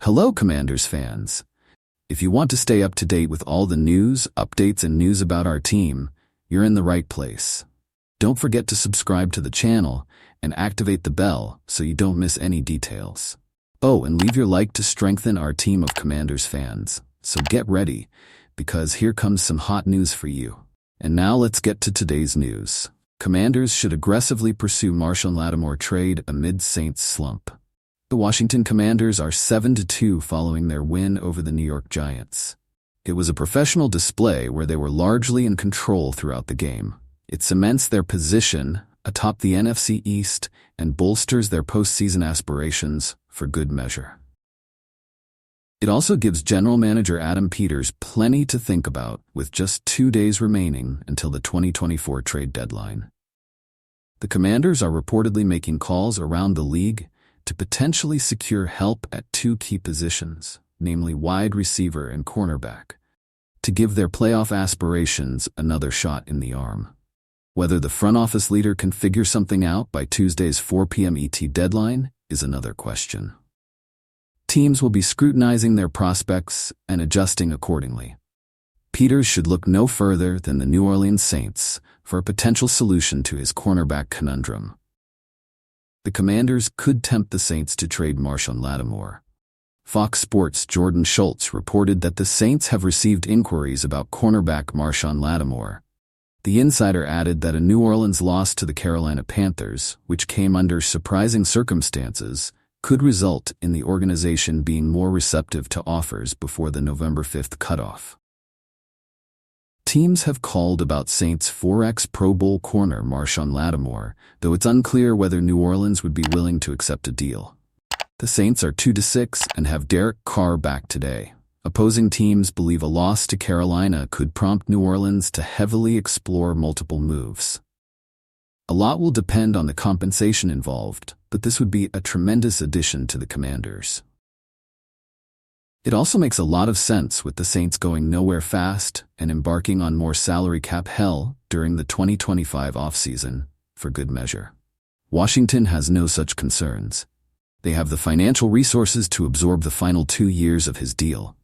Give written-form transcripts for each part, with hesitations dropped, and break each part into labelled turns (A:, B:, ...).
A: Hello, Commanders fans. If you want to stay up to date with all the news, updates, and news about our team, you're in the right place. Don't forget to subscribe to the channel and activate the bell so you don't miss any details. Oh, and leave your like to strengthen our team of Commanders fans. So get ready, because here comes some hot news for you. And now let's get to today's news. Commanders should aggressively pursue Marshon Lattimore trade amid Saints slump. The Washington Commanders are 7-2 following their win over the New York Giants. It was a professional display where they were largely in control throughout the game. It cements their position atop the NFC East and bolsters their postseason aspirations for good measure. It also gives General Manager Adam Peters plenty to think about, with just 2 days remaining until the 2024 trade deadline. The Commanders are reportedly making calls around the league to potentially secure help at two key positions, namely wide receiver and cornerback, to give their playoff aspirations another shot in the arm. Whether the front office leader can figure something out by Tuesday's 4 p.m. ET deadline is another question. Teams will be scrutinizing their prospects and adjusting accordingly. Peters should look no further than the New Orleans Saints for a potential solution to his cornerback conundrum. The Commanders could tempt the Saints to trade Marshon Lattimore. Fox Sports' Jordan Schultz reported that the Saints have received inquiries about cornerback Marshon Lattimore. The insider added that a New Orleans loss to the Carolina Panthers, which came under surprising circumstances, could result in the organization being more receptive to offers before the November 5th cutoff. Teams have called about Saints 4X Pro Bowl corner Marshon Lattimore, though it's unclear whether New Orleans would be willing to accept a deal. The Saints are 2-6 and have Derek Carr back today. Opposing teams believe a loss to Carolina could prompt New Orleans to heavily explore multiple moves. A lot will depend on the compensation involved, but this would be a tremendous addition to the Commanders. It also makes a lot of sense with the Saints going nowhere fast and embarking on more salary cap hell during the 2025 offseason, for good measure. Washington has no such concerns. They have the financial resources to absorb the final 2 years of his deal,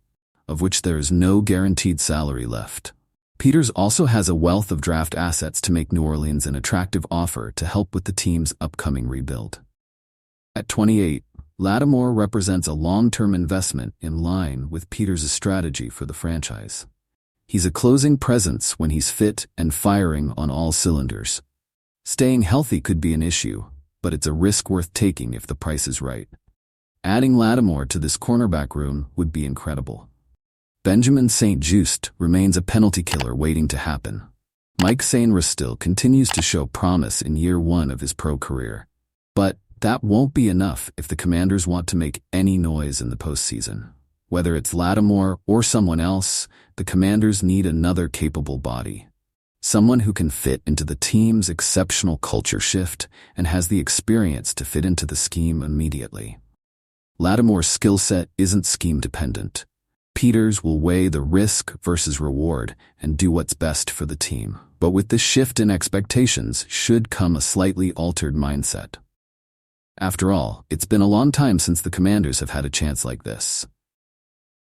A: of which there is no guaranteed salary left. Peters also has a wealth of draft assets to make New Orleans an attractive offer to help with the team's upcoming rebuild. At 28, Lattimore represents a long-term investment in line with Peters' strategy for the franchise. He's a closing presence when he's fit and firing on all cylinders. Staying healthy could be an issue, but it's a risk worth taking if the price is right. Adding Lattimore to this cornerback room would be incredible. Benjamin St-Juste remains a penalty killer waiting to happen. Mike Sainristil continues to show promise in year 1 of his pro career. But that won't be enough if the Commanders want to make any noise in the postseason. Whether it's Lattimore or someone else, the Commanders need another capable body. Someone who can fit into the team's exceptional culture shift and has the experience to fit into the scheme immediately. Lattimore's skill set isn't scheme-dependent. Peters will weigh the risk versus reward and do what's best for the team. But with this shift in expectations should come a slightly altered mindset. After all, it's been a long time since the Commanders have had a chance like this.